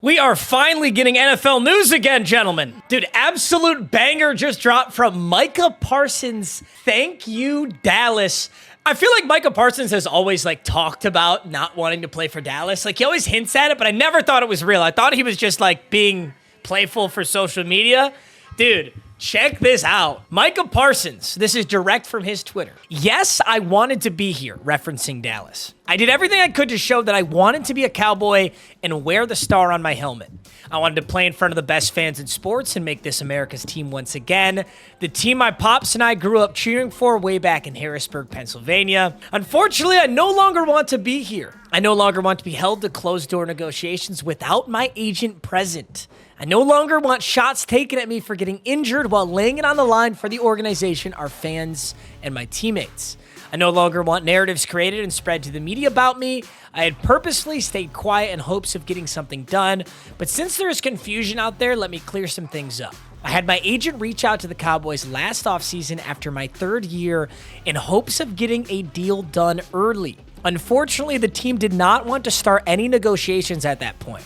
We are finally getting NFL news again, gentlemen. Dude, absolute banger just dropped from Micah Parsons. Thank you, Dallas. I feel like Micah Parsons has always talked about not wanting to play for Dallas. He always hints at it, but I never thought it was real. I thought he was just being playful for social media. Dude, check this out. Micah Parsons, this is direct from his Twitter. Yes, I wanted to be here, referencing Dallas. I did everything I could to show that I wanted to be a Cowboy and wear the star on my helmet. I wanted to play in front of the best fans in sports and make this America's team once again. The team my pops and I grew up cheering for way back in Harrisburg, Pennsylvania. Unfortunately, I no longer want to be here. I no longer want to be held to closed-door negotiations without my agent present. I no longer want shots taken at me for getting injured while laying it on the line for the organization, our fans, and my teammates. I no longer want narratives created and spread to the media about me. I had purposely stayed quiet in hopes of getting something done, but since there is confusion out there, let me clear some things up. I had my agent reach out to the Cowboys last offseason after my third year in hopes of getting a deal done early. Unfortunately, the team did not want to start any negotiations at that point.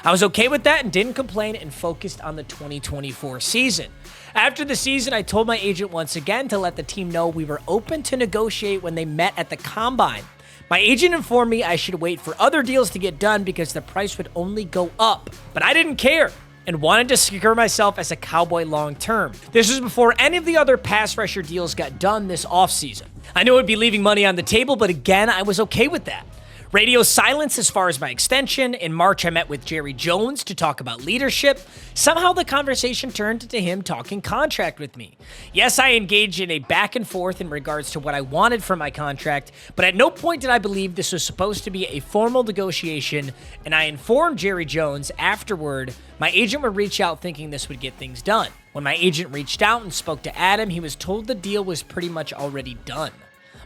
I was okay with that and didn't complain and focused on the 2024 season. After the season, I told my agent once again to let the team know we were open to negotiate when they met at the Combine. My agent informed me I should wait for other deals to get done because the price would only go up. But I didn't care and wanted to secure myself as a Cowboy long term. This was before any of the other pass rusher deals got done this offseason. I knew it would be leaving money on the table, but again, I was okay with that. Radio silence as far as my extension. In March, I met with Jerry Jones to talk about leadership. Somehow the conversation turned to him talking contract with me. Yes, I engaged in a back and forth in regards to what I wanted from my contract, but at no point did I believe this was supposed to be a formal negotiation, and I informed Jerry Jones afterward my agent would reach out thinking this would get things done. When my agent reached out and spoke to Adam, he was told the deal was pretty much already done.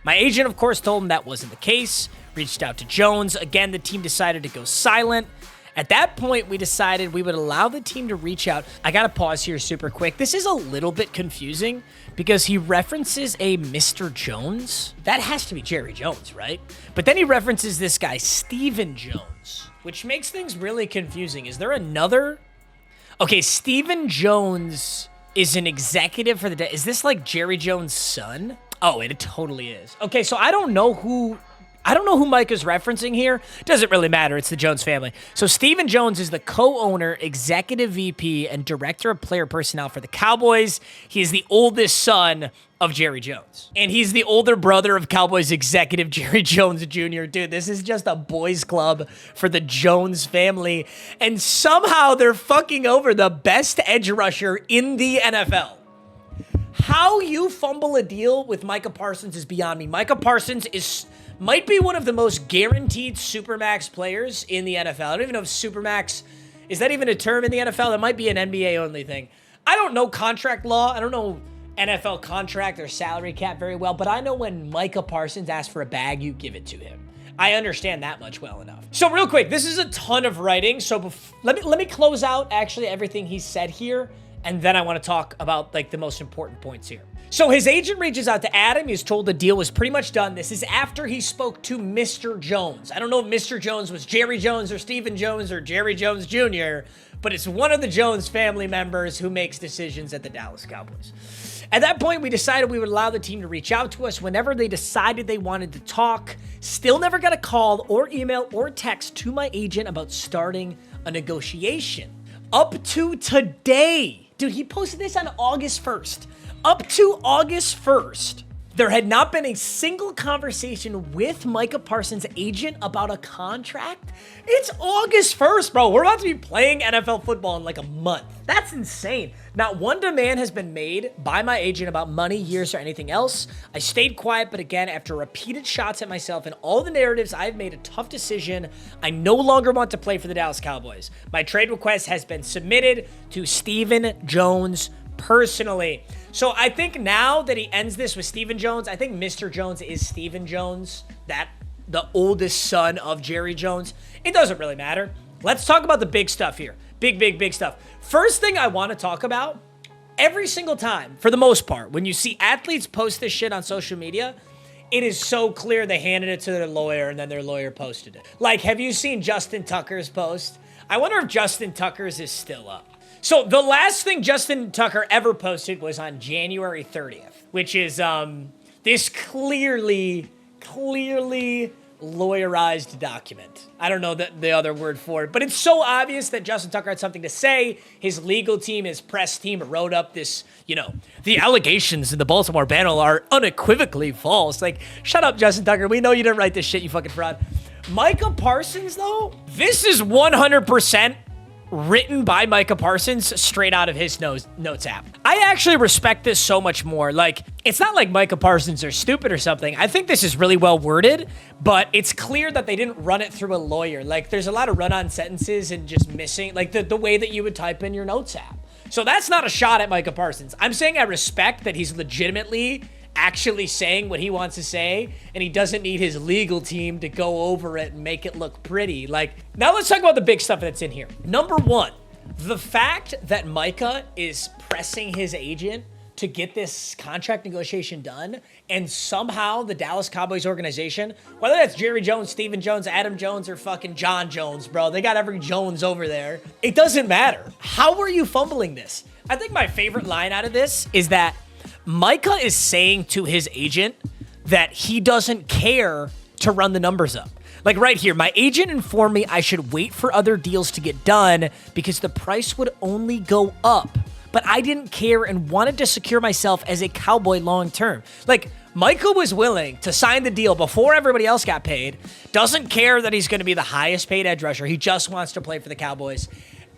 My agent, of course, told him that wasn't the case, reached out to Jones. Again, the team decided to go silent. At that point, we decided we would allow the team to reach out. I gotta pause here super quick. This is a little bit confusing because he references a Mr. Jones. That has to be Jerry Jones, right? But then he references this guy, Stephen Jones, which makes things really confusing. Is there another? Okay, Stephen Jones is an executive for the... Is this Jerry Jones' son? Oh, it totally is. Okay, so I don't know who Micah's referencing here. Doesn't really matter. It's the Jones family. So Stephen Jones is the co-owner, executive VP, and director of player personnel for the Cowboys. He is the oldest son of Jerry Jones. And he's the older brother of Cowboys executive Jerry Jones Jr. Dude, this is just a boys club for the Jones family. And somehow they're fucking over the best edge rusher in the NFL. How you fumble a deal with Micah Parsons is beyond me. Micah Parsons might be one of the most guaranteed Supermax players in the NFL. I don't even know if Supermax, is that even a term in the NFL? That might be an NBA only thing. I don't know contract law. I don't know NFL contract or salary cap very well, but I know when Micah Parsons asks for a bag, you give it to him. I understand that much well enough. So real quick, this is a ton of writing. So let me close out actually everything he said here. And then I want to talk about the most important points here. So his agent reaches out to Adam. He's told the deal was pretty much done. This is after he spoke to Mr. Jones. I don't know if Mr. Jones was Jerry Jones or Stephen Jones or Jerry Jones Jr., but it's one of the Jones family members who makes decisions at the Dallas Cowboys. At that point, we decided we would allow the team to reach out to us whenever they decided they wanted to talk. Still never got a call or email or text to my agent about starting a negotiation. Up to today. Dude, he posted this on August 1st. Up to August 1st, there had not been a single conversation with Micah Parsons' agent about a contract. It's August 1st, bro. We're about to be playing NFL football in a month. That's insane. Not one demand has been made by my agent about money, years, or anything else. I stayed quiet, but again, after repeated shots at myself and all the narratives, I've made a tough decision. I no longer want to play for the Dallas Cowboys. My trade request has been submitted to Stephen Jones personally. So I think now that he ends this with Stephen Jones, I think Mr. Jones is Stephen Jones, the oldest son of Jerry Jones. It doesn't really matter. Let's talk about the big stuff here. Big stuff. First thing I want to talk about, every single time, for the most part, when you see athletes post this shit on social media, it is so clear they handed it to their lawyer and then their lawyer posted it. Have you seen Justin Tucker's post? I wonder if Justin Tucker's is still up. So the last thing Justin Tucker ever posted was on January 30th, which is this clearly lawyerized document. I don't know the other word for it, but it's so obvious that Justin Tucker had something to say. His legal team, his press team wrote up this, you know, the allegations in the Baltimore Banner are unequivocally false. Like, shut up, Justin Tucker. We know you didn't write this shit, you fucking fraud. Micah Parsons, though, this is 100% written by Micah Parsons straight out of his notes app. I actually respect this so much more. Like, it's not like Micah Parsons are stupid or something. I think this is really well worded, but it's clear that they didn't run it through a lawyer. Like, there's a lot of run-on sentences and just missing, like, the way that you would type in your notes app. So that's not a shot at Micah Parsons. I'm saying I respect that he's legitimately actually saying what he wants to say, and he doesn't need his legal team to go over it and make it look pretty. Like, now let's talk about the big stuff that's in here. Number one, the fact that Micah is pressing his agent to get this contract negotiation done, and somehow the Dallas Cowboys organization, whether that's Jerry Jones, Stephen Jones, Adam Jones, or fucking John Jones, bro, they got every Jones over there. It doesn't matter. How are you fumbling this? I think my favorite line out of this is that Micah is saying to his agent that he doesn't care to run the numbers up. Like right here, my agent informed me I should wait for other deals to get done because the price would only go up. But I didn't care and wanted to secure myself as a Cowboy long term. Like, Micah was willing to sign the deal before everybody else got paid, doesn't care that he's going to be the highest paid edge rusher. He just wants to play for the Cowboys.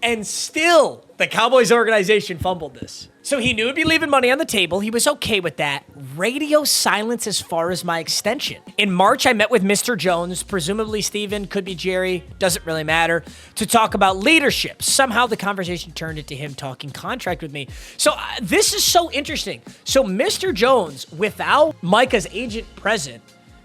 And still, the Cowboys organization fumbled this. So he knew he'd be leaving money on the table. He was okay with that. Radio silence as far as my extension. In March, I met with Mr. Jones, presumably Steven, could be Jerry, doesn't really matter, to talk about leadership. Somehow the conversation turned into him talking contract with me. So this is so interesting. So Mr. Jones, without Micah's agent present,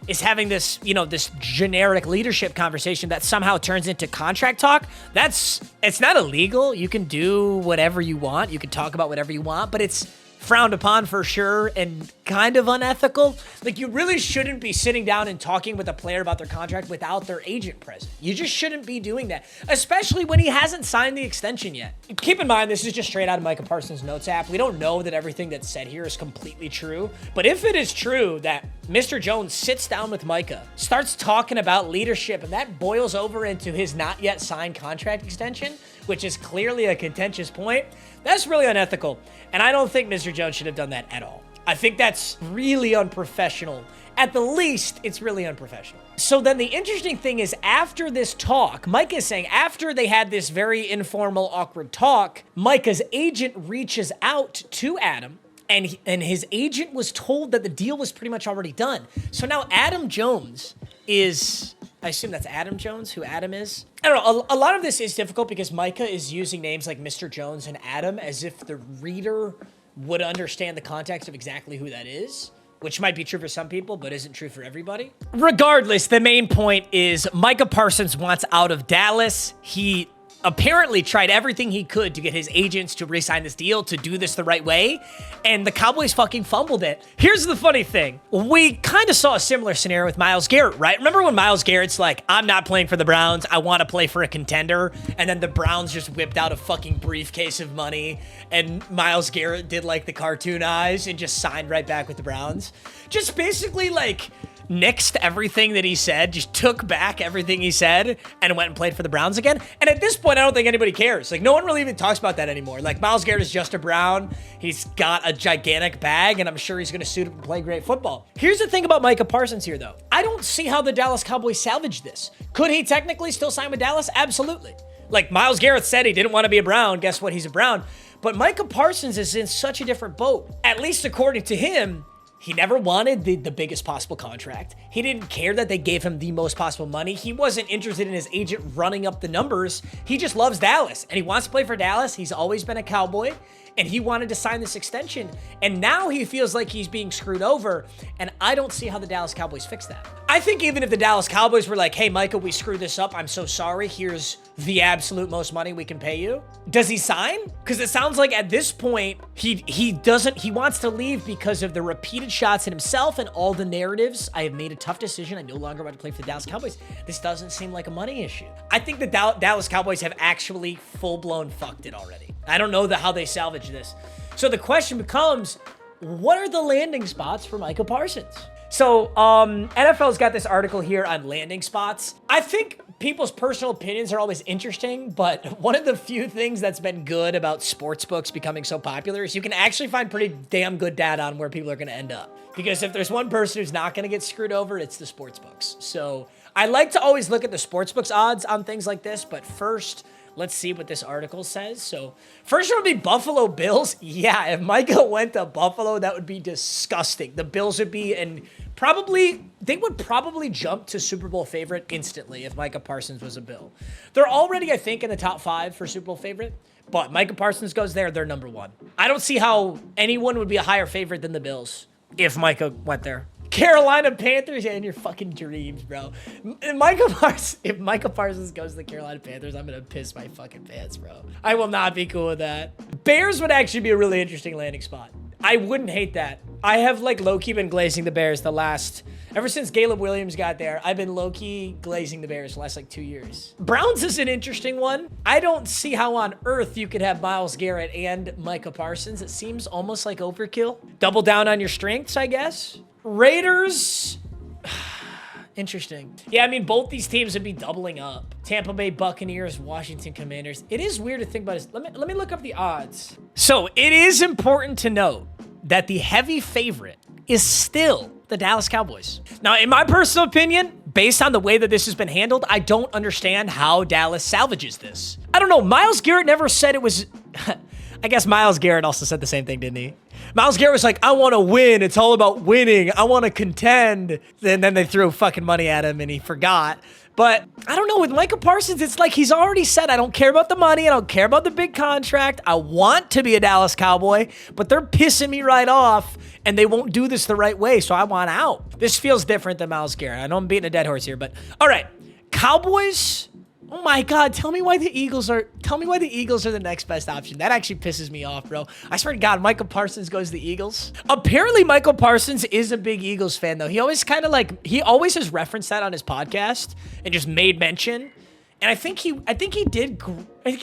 is having this, you know, this generic leadership conversation that somehow turns into contract talk. It's not illegal. You can do whatever you want. You can talk about whatever you want, but it's frowned upon for sure and kind of unethical. Like, you really shouldn't be sitting down and talking with a player about their contract without their agent present. You just shouldn't be doing that, especially when he hasn't signed the extension yet. Keep in mind, this is just straight out of Micah Parsons' notes app. We don't know that everything that's said here is completely true, but if it is true that Mr. Jones sits down with Micah, starts talking about leadership, and that boils over into his not yet signed contract extension, which is clearly a contentious point, that's really unethical. And I don't think Mr. Jones should have done that at all. I think that's really unprofessional. At the least, it's really unprofessional. So then the interesting thing is, after this talk, Micah is saying after they had this very informal, awkward talk, Micah's agent reaches out to Adam, and his agent was told that the deal was pretty much already done. So now Adam Jones is, I assume that's Adam Jones, who Adam is. I don't know, a lot of this is difficult because Micah is using names like Mr. Jones and Adam as if the reader would understand the context of exactly who that is, which might be true for some people, but isn't true for everybody. Regardless, the main point is Micah Parsons wants out of Dallas. He apparently tried everything he could to get his agents to re-sign this deal, to do this the right way, and the Cowboys fucking fumbled it. Here's the funny thing. We kind of saw a similar scenario with Myles Garrett, right? Remember when Myles Garrett's like, I'm not playing for the Browns, I want to play for a contender, and then the Browns just whipped out a fucking briefcase of money, and Myles Garrett did like the cartoon eyes and just signed right back with the Browns? Just basically like nixed everything that he said, just took back everything he said and went and played for the Browns again. And at this point, I don't think anybody cares. Like, no one really even talks about that anymore. Like, Myles Garrett is just a Brown. He's got a gigantic bag, and I'm sure he's going to suit up and play great football. Here's the thing about Micah Parsons here, though. I don't see how the Dallas Cowboys salvaged this. Could he technically still sign with Dallas? Absolutely. Like, Myles Garrett said he didn't want to be a Brown. Guess what? He's a Brown. But Micah Parsons is in such a different boat. At least according to him, he never wanted the biggest possible contract. He didn't care that they gave him the most possible money. He wasn't interested in his agent running up the numbers. He just loves Dallas, and he wants to play for Dallas. He's always been a Cowboy, and he wanted to sign this extension. And now he feels like he's being screwed over, and I don't see how the Dallas Cowboys fix that. I think even if the Dallas Cowboys were like, hey, Micah, we screwed this up. I'm so sorry. Here's the absolute most money we can pay you. Does he sign? Because it sounds like at this point, He wants to leave because of the repeated shots at himself and all the narratives. I have made a tough decision. I no longer want to play for the Dallas Cowboys. This doesn't seem like a money issue. I think the Dallas Cowboys have actually full-blown fucked it already. I don't know how they salvage this. So the question becomes, what are the landing spots for Micah Parsons? So NFL's got this article here on landing spots. I think people's personal opinions are always interesting, but one of the few things that's been good about sportsbooks becoming so popular is you can actually find pretty damn good data on where people are going to end up. Because if there's one person who's not going to get screwed over, it's the sportsbooks. So I like to always look at the sportsbooks odds on things like this, but first, let's see what this article says. So first one would be Buffalo Bills. Yeah, if Micah went to Buffalo, that would be disgusting. The Bills would be, and they would probably jump to Super Bowl favorite instantly if Micah Parsons was a Bill. They're already, I think, in the top 5 for Super Bowl favorite, but Micah Parsons goes there, they're number 1. I don't see how anyone would be a higher favorite than the Bills if Micah went there. Carolina Panthers, yeah, in your fucking dreams, bro. If Micah Parsons goes to the Carolina Panthers, I'm gonna piss my fucking pants, bro. I will not be cool with that. Bears would actually be a really interesting landing spot. I wouldn't hate that. I have like low-key been glazing the Bears ever since Caleb Williams got there, I've been low-key glazing the Bears the last like 2 years. Browns is an interesting one. I don't see how on earth you could have Myles Garrett and Micah Parsons. It seems almost like overkill. Double down on your strengths, I guess. Raiders, interesting. Yeah, I mean, both these teams would be doubling up. Tampa Bay Buccaneers, Washington Commanders. It is weird to think about this. Let me look up the odds. So it is important to note that the heavy favorite is still the Dallas Cowboys. Now, in my personal opinion, based on the way that this has been handled, I don't understand how Dallas salvages this. I don't know. Myles Garrett never said it was... I guess Myles Garrett also said the same thing, didn't he? Myles Garrett was like, I want to win. It's all about winning. I want to contend. And then they threw fucking money at him and he forgot. But I don't know. With Micah Parsons, it's like he's already said, I don't care about the money. I don't care about the big contract. I want to be a Dallas Cowboy, but they're pissing me right off and they won't do this the right way. So I want out. This feels different than Myles Garrett. I know I'm beating a dead horse here, but all right. Cowboys. Oh my God, tell me why the Eagles are the next best option. That actually pisses me off, bro. I swear to God, Micah Parsons goes to the Eagles. Apparently, Michael Parsons is a big Eagles fan, though. He always has referenced that on his podcast and just made mention. And I think he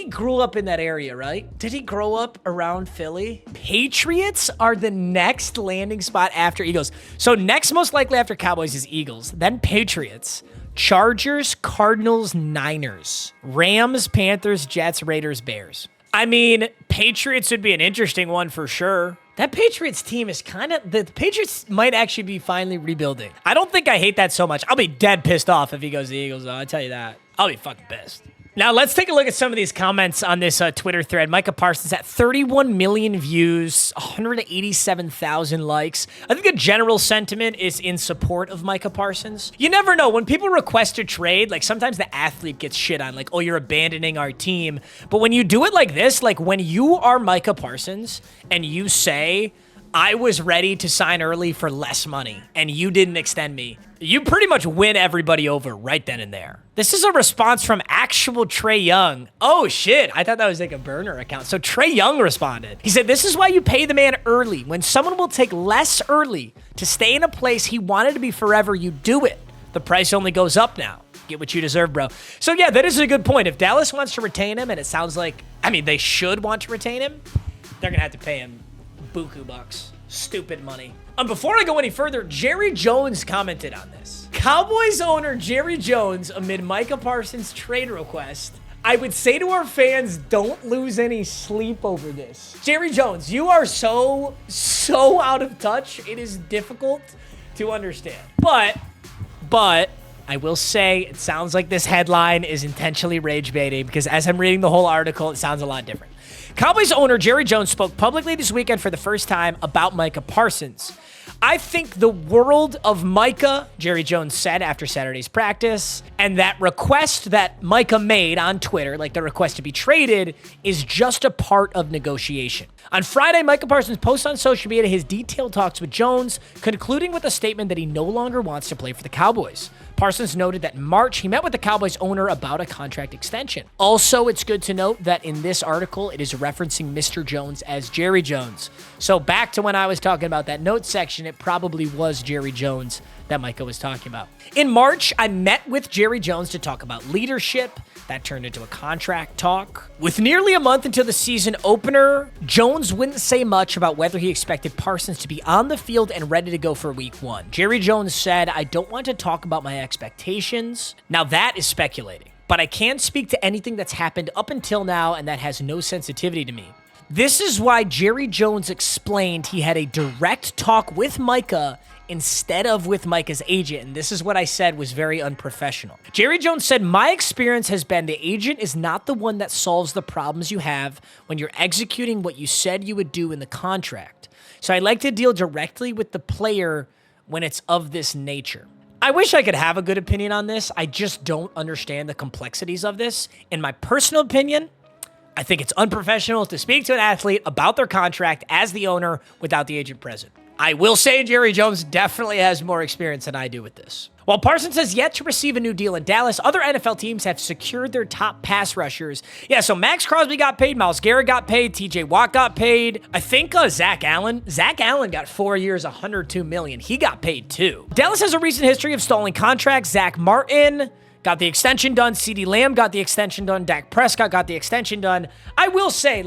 grew up in that area, right? Did he grow up around Philly? Patriots are the next landing spot after Eagles. So next most likely after Cowboys is Eagles, then Patriots. Chargers, Cardinals, Niners, Rams, Panthers, Jets, Raiders, Bears. I mean, Patriots would be an interesting one for sure. That Patriots team is the Patriots might actually be finally rebuilding. I don't think I hate that so much. I'll be dead pissed off if he goes to the Eagles, though. I tell you that. I'll be fucking pissed. Now, let's take a look at some of these comments on this Twitter thread. Micah Parsons at 31 million views, 187,000 likes. I think the general sentiment is in support of Micah Parsons. You never know. When people request a trade, like sometimes the athlete gets shit on, like, oh, you're abandoning our team. But when you do it like this, like when you are Micah Parsons and you say, I was ready to sign early for less money and you didn't extend me, you pretty much win everybody over right then and there. This is a response from actual Trey Young. Oh shit, I thought that was like a burner account. So Trey Young responded. He said, this is why you pay the man early. When someone will take less early to stay in a place he wanted to be forever, you do it. The price only goes up now. Get what you deserve, bro. So yeah, that is a good point. If Dallas wants to retain him, and it sounds like, I mean, they should want to retain him, they're gonna have to pay him buku bucks. Stupid money. Before I go any further, Jerry Jones commented on this. Cowboys owner Jerry Jones, amid Micah Parsons' trade request, I would say to our fans, don't lose any sleep over this. Jerry Jones, you are so out of touch. It is difficult to understand. But I will say it sounds like this headline is intentionally rage baiting because as I'm reading the whole article, it sounds a lot different. Cowboys owner Jerry Jones spoke publicly this weekend for the first time about Micah Parsons. I think the world of Micah, Jerry Jones said after Saturday's practice, and that request that Micah made on Twitter, like the request to be traded, is just a part of negotiation. On Friday, Micah Parsons posted on social media his detailed talks with Jones, concluding with a statement that he no longer wants to play for the Cowboys. Parsons noted that in March, he met with the Cowboys owner about a contract extension. Also, it's good to note that in this article, it is referencing Mr. Jones as Jerry Jones. So back to when I was talking about that notes section, it probably was Jerry Jones that Micah was talking about. In March, I met with Jerry Jones to talk about leadership. That turned into a contract talk. With nearly a month until the season opener, Jones wouldn't say much about whether he expected Parsons to be on the field and ready to go for week 1. Jerry Jones said, "I don't want to talk about my expectations." Now that is speculating, but I can't speak to anything that's happened up until now, and that has no sensitivity to me. This is why Jerry Jones explained he had a direct talk with Micah instead of with Micah's agent, and this is what I said was very unprofessional. Jerry Jones said, "My experience has been the agent is not the one that solves the problems you have when you're executing what you said you would do in the contract. So I like to deal directly with the player when it's of this nature." I wish I could have a good opinion on this. I just don't understand the complexities of this. In my personal opinion, I think it's unprofessional to speak to an athlete about their contract as the owner without the agent present. I will say Jerry Jones definitely has more experience than I do with this. While Parsons has yet to receive a new deal in Dallas, other NFL teams have secured their top pass rushers. Yeah, so Max Crosby got paid, Myles Garrett got paid, TJ Watt got paid. I think Zach Allen got 4 years, $102 million. He got paid too. Dallas has a recent history of stalling contracts. Zach Martin got the extension done. CeeDee Lamb got the extension done. Dak Prescott got the extension done. I will say,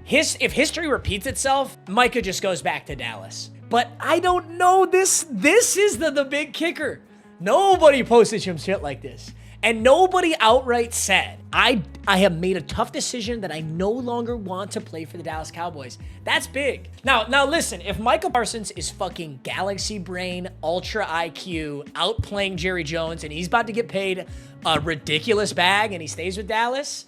if history repeats itself, Micah just goes back to Dallas. But I don't know this. This is the big kicker. Nobody posted some shit like this. And nobody outright said, I have made a tough decision that I no longer want to play for the Dallas Cowboys. That's big. Now listen, if Micah Parsons is fucking galaxy brain, ultra IQ, outplaying Jerry Jones, and he's about to get paid a ridiculous bag and he stays with Dallas,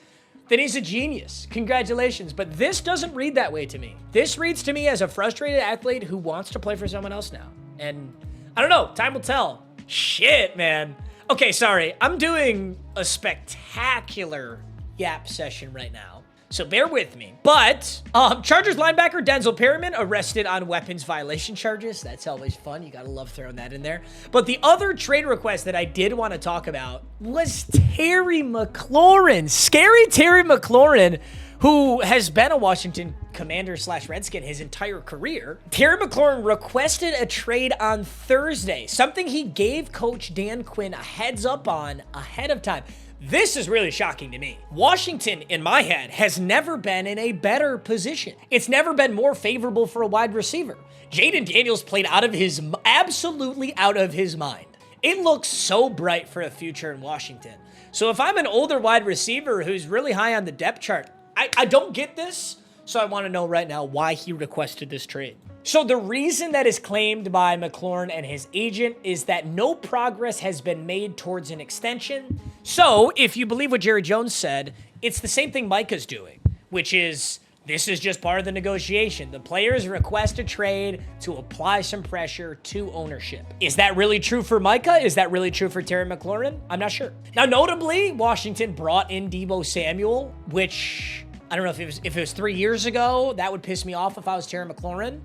then he's a genius. Congratulations. But this doesn't read that way to me. This reads to me as a frustrated athlete who wants to play for someone else now. And I don't know, time will tell. Shit, man. Okay, sorry. I'm doing a spectacular yap session right now, so bear with me. But Chargers linebacker Denzel Perryman arrested on weapons violation charges. That's always fun. You gotta love throwing that in there. But the other trade request that I did want to talk about was Terry McLaurin. Scary Terry McLaurin, who has been a Washington Commander / Redskin his entire career. Terry McLaurin requested a trade on Thursday, something he gave Coach Dan Quinn a heads up on ahead of time. This is really shocking to me. Washington, in my head, has never been in a better position. It's never been more favorable for a wide receiver. Jaden Daniels played absolutely out of his mind. It looks so bright for a future in Washington. So if I'm an older wide receiver who's really high on the depth chart, I don't get this, so I want to know right now why he requested this trade. So the reason that is claimed by McLaurin and his agent is that no progress has been made towards an extension. So if you believe what Jerry Jones said, it's the same thing Micah's doing, which is this is just part of the negotiation. The players request a trade to apply some pressure to ownership. Is that really true for Micah? Is that really true for Terry McLaurin? I'm not sure. Now, notably, Washington brought in Deebo Samuel, which I don't know if it was 3 years ago. That would piss me off if I was Terry McLaurin.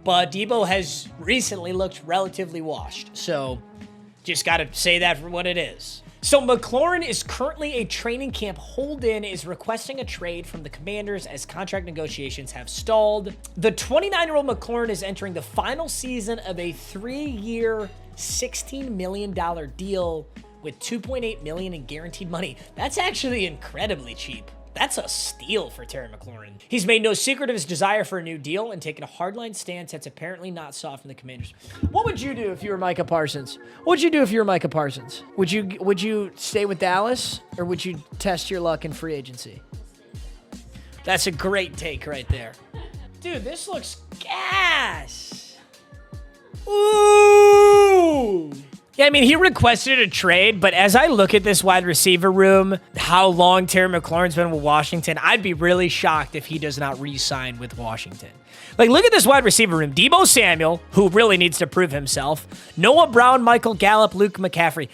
But Deebo has recently looked relatively washed. So just got to say that for what it is. So McLaurin is currently a training camp hold-in, is requesting a trade from the Commanders as contract negotiations have stalled. The 29-year-old McLaurin is entering the final season of a 3-year, $16 million deal with $2.8 million in guaranteed money. That's actually incredibly cheap. That's a steal for Terry McLaurin. He's made no secret of his desire for a new deal and taken a hardline stance that's apparently not soft from the Commanders. What would you do if you were Micah Parsons? What would you do if you were Micah Parsons? Would you stay with Dallas, or would you test your luck in free agency? That's a great take right there. Dude, this looks gas. Ooh. Yeah, I mean, he requested a trade, but as I look at this wide receiver room, how long Terry McLaurin's been with Washington, I'd be really shocked if he does not re-sign with Washington. Like, look at this wide receiver room. Deebo Samuel, who really needs to prove himself. Noah Brown, Michael Gallup, Luke McCaffrey.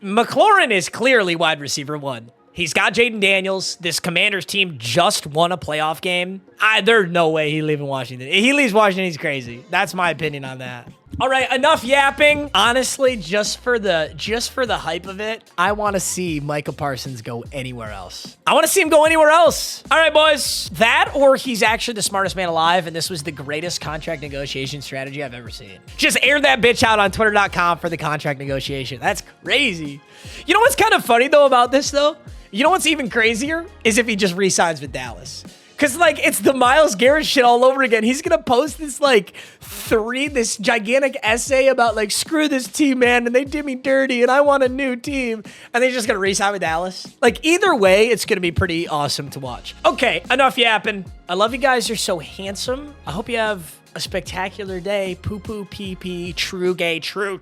McLaurin is clearly wide receiver 1. He's got Jaden Daniels. This Commanders team just won a playoff game. There's no way he's leaving Washington. If he leaves Washington, he's crazy. That's my opinion on that. All right, enough yapping. Honestly, just for the hype of it, I want to see Micah Parsons go anywhere else. I want to see him go anywhere else. All right, boys. That or he's actually the smartest man alive, and this was the greatest contract negotiation strategy I've ever seen. Just air that bitch out on Twitter.com for the contract negotiation. That's crazy. You know what's kind of funny, though, about this, though? You know what's even crazier? Is if he just re-signs with Dallas. Because, like, it's the Myles Garrett shit all over again. He's going to post this, like, this gigantic essay about, like, screw this team, man, and they did me dirty, and I want a new team. And they're just going to re-sign with Dallas. Like, either way, it's going to be pretty awesome to watch. Okay, enough yapping. I love you guys. You're so handsome. I hope you have a spectacular day. Poo-poo, pee-pee, true gay, true.